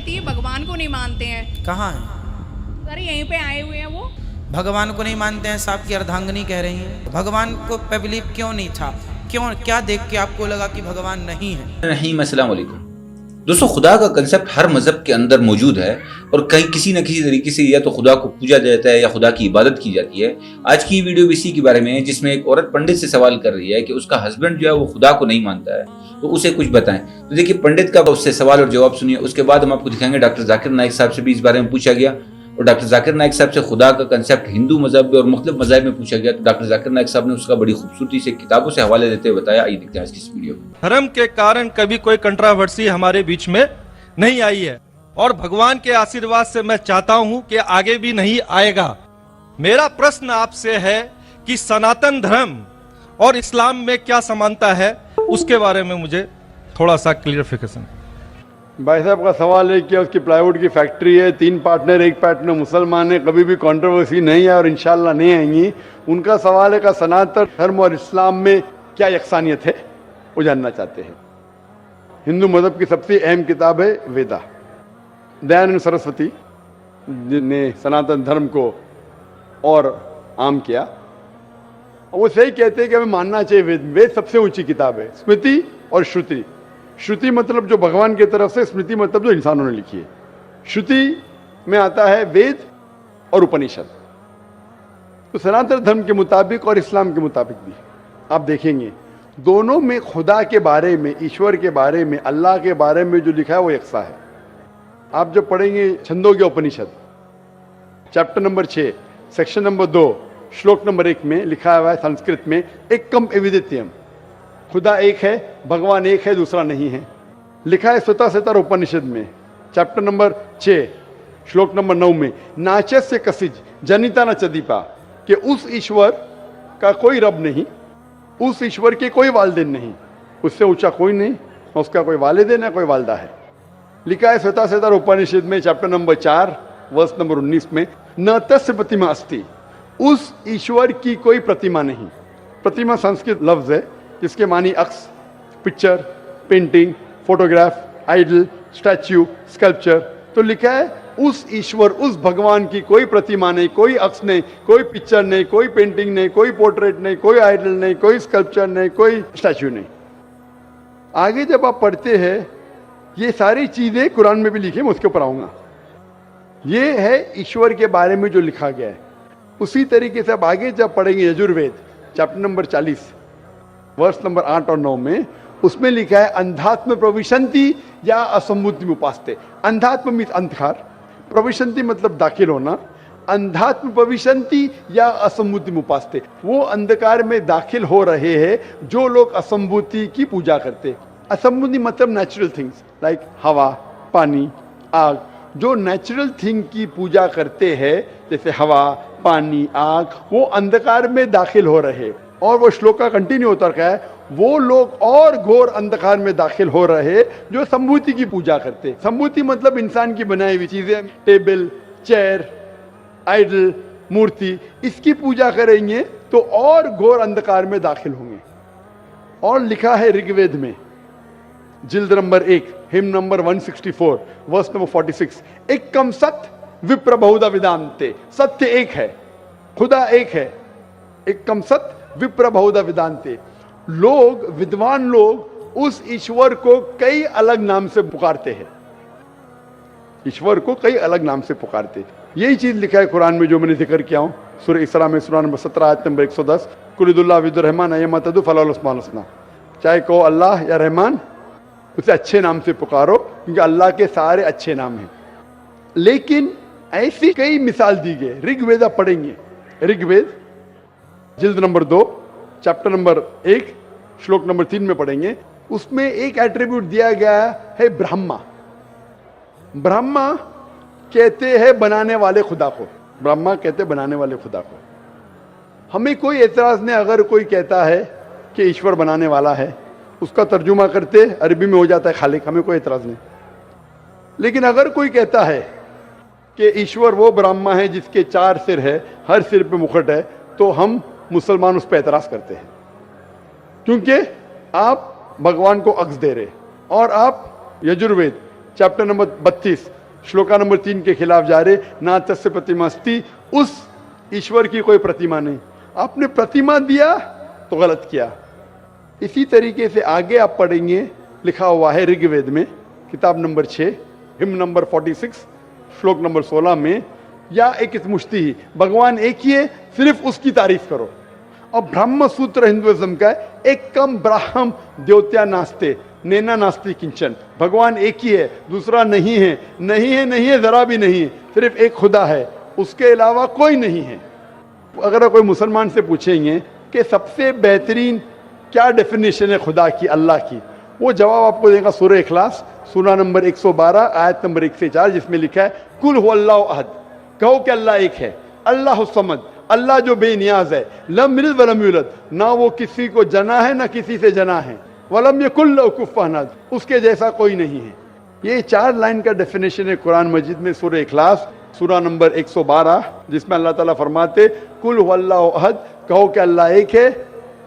पति भगवान को नहीं मानते हैं। कहाँ है? सर यहीं पे आए हुए हैं वो। भगवान को नहीं मानते हैं, साहब की अर्धांगिनी कह रही हैं। भगवान को पे बिलीव क्यों नहीं था? क्यों, क्या देख के आपको लगा कि भगवान नहीं है? नहीं, अस्सलाम वालेकुम दोस्तों। खुदा का कंसेप्ट हर मजहब के अंदर मौजूद है और कहीं किसी न किसी तरीके से या तो खुदा को पूजा जाता है या खुदा की इबादत की जाती है। आज की वीडियो भी इसी के बारे में है, जिसमें एक औरत पंडित से सवाल कर रही है कि उसका हस्बैंड जो है वो खुदा को नहीं मानता है, तो उसे कुछ बताएं। तो देखिए, पंडित का उससे सवाल और जवाब सुनिए। उसके बाद हम आपको दिखाएंगे डॉक्टर जाकिर नाइक साहब से भी इस बारे में पूछा गया, और डॉक्टर जाकिर नाइक साहब से खुदा का कंसेप्ट हिंदू मजहब और मुख्तलिफ मज़ाहिब में पूछा गया। तो डॉक्टर जाकिर नाइक साहब ने उसका बड़ी खूबसूरती से किताबों से हवाले देते हुए बताया। आइए देखते हैं आज की इस वीडियो में। धर्म के कारण कभी कोई कंट्रोवर्सी हमारे बीच में नहीं आई है, और भगवान के आशीर्वाद से मैं चाहता हूं कि आगे भी नहीं आएगा। मेरा प्रश्न आपसे है कि सनातन धर्म और इस्लाम में क्या समानता है, उसके बारे में मुझे थोड़ा सा क्लियरिफिकेशन। भाई साहब का सवाल है कि उसकी प्लाईवुड की फैक्ट्री है, 3 पार्टनर, एक पार्टनर मुसलमान है, कभी भी कंट्रोवर्सी नहीं है और इंशाल्लाह नहीं आएंगी। उनका सवाल है कि सनातन धर्म और इस्लाम में क्या यकसानियत है, वो जानना चाहते हैं। हिंदू मजहब की सबसे अहम किताब है वेदा। दयानंद सरस्वती ने सनातन धर्म को और आम किया। वो सही कहते हैं कि हमें मानना चाहिए वेद। वेद सबसे ऊंची किताब है। स्मृति और श्रुति। श्रुति मतलब जो भगवान की तरफ से, स्मृति मतलब जो इंसानों ने लिखी है। श्रुति में आता है वेद और उपनिषद। तो सनातन धर्म के मुताबिक और इस्लाम के मुताबिक भी आप देखेंगे, दोनों में खुदा के बारे में, ईश्वर के बारे में, अल्लाह के बारे में जो लिखा है वो यकसा है। आप जब पढ़ेंगे छंदोग्य उपनिषद चैप्टर नंबर 6 सेक्शन नंबर 2 श्लोक नंबर 1 में लिखा हुआ है संस्कृत में, एकम एविदित्यम, खुदा एक है, भगवान एक है, दूसरा नहीं है। लिखा है स्वतः उपनिषद में चैप्टर नंबर 6 श्लोक नंबर 9 में, नाचस्य कसिज जनिता न चदीपा, कि उस ईश्वर का कोई रब नहीं, उस ईश्वर के कोई वालिदैन नहीं, उससे ऊंचा कोई नहीं, उसका कोई वालिदैन है, कोई वालदा है। लिखा है स्वतः उपनिषद में चैप्टर नंबर 4 वर्स नंबर 19 में, न तस्य प्रतिमा अस्ति, उस ईश्वर की कोई प्रतिमा नहीं। प्रतिमा संस्कृत लफ्ज है जिसके मानी अक्स, picture, painting, photograph, idol, statue, sculpture. तो लिखा है उस ईश्वर, उस भगवान की कोई प्रतिमा नहीं, कोई अक्स नहीं, कोई पिक्चर नहीं, कोई पेंटिंग नहीं, कोई पोर्ट्रेट नहीं, कोई आइडल नहीं, कोई स्कल्पचर नहीं, कोई स्टैच्यू नहीं। आगे जब आप पढ़ते हैं, ये सारी चीजें कुरान में भी लिखी, मैं उसके ऊपर आऊंगा। ये है ईश्वर के बारे में जो लिखा गया है। उसी तरीके से आप आगे जब पढ़ेंगे यजुर्वेद चैप्टर नंबर 40 वर्ष नंबर 8 और 9 में, उसमें लिखा है अंधात्म प्रविशंति या असंबुद्धि उपास्ते। अंधात्म मीन्स अंधकार, प्रविशंति मतलब दाखिल होना। अंधात्म प्रविशंति या असंबुद्धि उपास्ते, वो अंधकार में दाखिल हो रहे हैं जो लोग असंबुद्धि की पूजा करते। असंबुद्धि मतलब नेचुरल थिंग्स लाइक हवा, पानी, आग। जो नेचुरल थिंग की पूजा करते हैं जैसे हवा, पानी, आग, वो अंधकार में दाखिल हो रहे। और वो श्लोक का कंटिन्यू होता रहा है, वो लोग और घोर अंधकार में दाखिल हो रहे जो संभूति की पूजा करते। संभूति मतलब इंसान की बनाई हुई चीजें, टेबल, चेयर, आइडल, मूर्ति, इसकी पूजा करेंगे तो और घोर अंधकार में दाखिल होंगे। और लिखा है ऋग्वेद में जिल्द number 1 hymn number 164 verse number 46, एकम सत्य विप्र बहुधा विदांते, सत्य एक है, खुदा एक है। एकम सत्य विप्र बहुधा विदांते। लोग, विद्वान लोग उस ईश्वर को कई अलग नाम से पुकारते हैं। ईश्वर को कई अलग नाम से पुकारते हैं। यही चीज लिखा है कुरान में जो मैंने जिक्र किया हूं, सूरह इसरा में सूरह नंबर 17 आयत नंबर 110, कुलिदुल्लाह विदुर रहमान अयमतदु फलाल उस्मान हसना, चाहे कहो अल्लाह या रहमान, उसे अच्छे नाम से पुकारो क्योंकि अल्लाह के सारे अच्छे नाम हैं। लेकिन ऐसी कई मिसाल दी गई। ऋग्वेद आप पढ़ेंगे, ऋग्वेद जिल्द नंबर 2 चैप्टर नंबर 1 श्लोक नंबर 3 में पढ़ेंगे, उसमें एक एट्रीब्यूट दिया गया है ब्रह्मा। ब्रह्मा कहते हैं बनाने वाले खुदा को, ब्रह्मा कहते हैं बनाने वाले खुदा को। हमें कोई एतराज नहीं अगर कोई कहता है कि ईश्वर बनाने वाला है, उसका तर्जुमा करते अरबी में हो जाता है खालिक, हमें कोई एतराज नहीं। लेकिन अगर कोई कहता है कि ईश्वर वो ब्रह्मा है जिसके 4 सिर है, हर सिर पे मुकुट है, तो हम मुसलमान उस पर एतराज करते हैं, क्योंकि आप भगवान को अक्स दे रहे और आप Yajurveda chapter number 32 shloka number 3 के खिलाफ जा रहे, ना तस्य प्रतिमास्ति, उस ईश्वर की कोई प्रतिमा नहीं। आपने प्रतिमा दिया तो गलत किया। इसी तरीके से आगे आप पढ़ेंगे, लिखा हुआ है ऋग्वेद में किताब नंबर 6 हिम नंबर 46 श्लोक नंबर 16 में, या एक मुश्ती ही, भगवान एक ही है, सिर्फ उसकी तारीफ करो। और ब्रह्म सूत्र हिंदुइज्म का है, एक कम ब्राह्म द्योत्या नास्ते नैना नास्ति किंचन, भगवान एक ही है, दूसरा नहीं है, नहीं है, नहीं है, जरा भी नहीं है, सिर्फ एक खुदा है, उसके अलावा कोई नहीं है। अगर कोई मुसलमान से पूछेंगे कि सबसे बेहतरीन क्या डेफिनेशन है खुदा की, अल्लाह की, वो जवाब आपको देगा सूरह इखलास सूरा नंबर 112 आयत नंबर 1 से 4, जिसमें लिखा है कुल हुवल्लाहु अहद, कहो कि अल्लाह एक है, अल्लाह समद, अल्लाह जो बेनियाज है, लम यलिद वलम यूलद, ना वो किसी को जना है ना किसी से जना है, वलम यकुल लहू कुफुवन अहद, उसके जैसा कोई नहीं है। ये 4 लाइन का डेफिनेशन है कुरान मजीद में सूरह इखलास सूरा नंबर 112, जिसमें अल्लाह ताला फरमाते कुल हुवल्लाहु अहद, कहो कि अल्लाह एक है,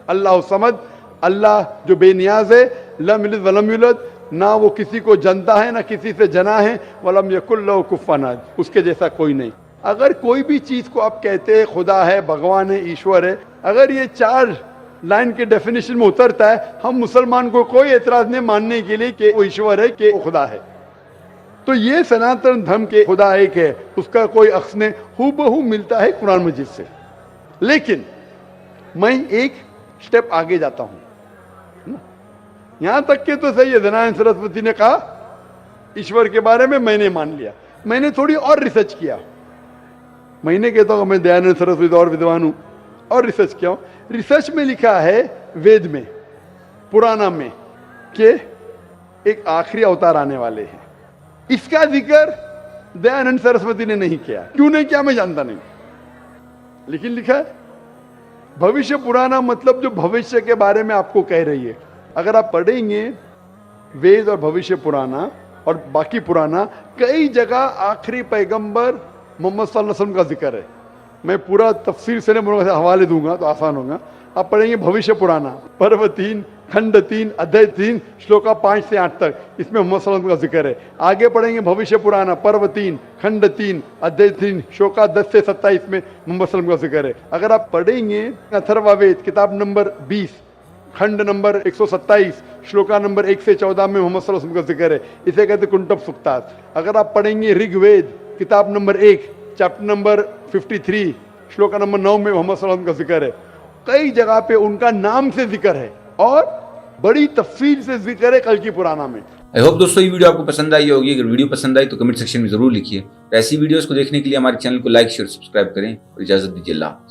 अल्लाह समद, अल्लाह जो बेनियाज है, लम यलिद वलम यूलद, ना वो किसी को जनता है ना किसी से जना है, वलम यकुल लहू कुफुवन अहद, उसके जैसा कोई नहीं। अगर कोई भी चीज को आप कहते हैं खुदा है, भगवान है, ईश्वर है, अगर ये 4 लाइन के डेफिनेशन में उतरता है, हम मुसलमान को कोई एतराज नहीं मानने के लिए कि वो ईश्वर है, कि वो खुदा है। तो ये सनातन धर्म के खुदा एक है, उसका कोई अक्स नहीं, हूबहू मिलता है कुरान मजीद से। लेकिन मैं एक स्टेप आगे जाता हूं, यहां तक के तो सही है, दयानंद सरस्वती ने कहा ईश्वर के बारे में, मैंने मान लिया। मैंने थोड़ी और रिसर्च किया, मैंने कहता हूं मैं दयानंद सरस्वती और विद्वान हूं, और रिसर्च किया हूं। रिसर्च में लिखा है वेद में, पुराना में, कि एक आखिरी अवतार आने वाले हैं। इसका जिक्र दयानंद सरस्वती ने नहीं किया, क्यों नहीं किया मैं जानता नहीं, लेकिन लिखा है भविष्य पुराना, मतलब जो भविष्य के बारे में आपको कह रही है। अगर आप पढ़ेंगे वेद और भविष्य पुराना और बाकी पुराना, कई जगह आखिरी पैगंबर मोहम्मद सल्लल्लाहु अलैहि वसल्लम का जिक्र है। मैं पूरा तफसीर से हवाले दूंगा तो आसान होगा। आप पढ़ेंगे भविष्य पुराना पर्व 3 खंड 3 अध्याय 3 श्लोका 5 से 8 तक, इसमें मोहम्मद सल्लल्लाहु अलैहि वसल्लम का जिक्र है। आगे पढ़ेंगे भविष्य पुराना पर्व 3 खंड 3 अध्याय 3 श्लोका 10 से 27 में मोहम्मद सल्लल्लाहु अलैहि वसल्लम का जिक्र है। अगर आप पढ़ेंगे अथर्ववेद किताब नंबर 20 खंड नंबर 127 श्लोका नंबर 1 से 14 में मोहम्मद सल्लल्लाहु अलैहि वसल्लम का जिक्र है। इसे कहते कुंटब सुक्तात। अगर आप पढ़ेंगे ऋग्वेद किताब number 1 chapter number 53 shloka number 9 में मोहम्मद सल्लल्लाहु अलैहि वसल्लम का जिक्र है। कई जगह पे उनका नाम से जिक्र है और बड़ी तफसील से जिक्र है कल की पुराना में। आई होप दोस्तों ये वीडियो आपको पसंद आई होगी। अगर वीडियो पसंद आई तो कमेंट सेक्शन में जरूर लिखिए। ऐसी वीडियोस को देखने के लिए हमारे चैनल को लाइक शेयर सब्सक्राइब करें और इजाजत दीजिए। अल्लाह।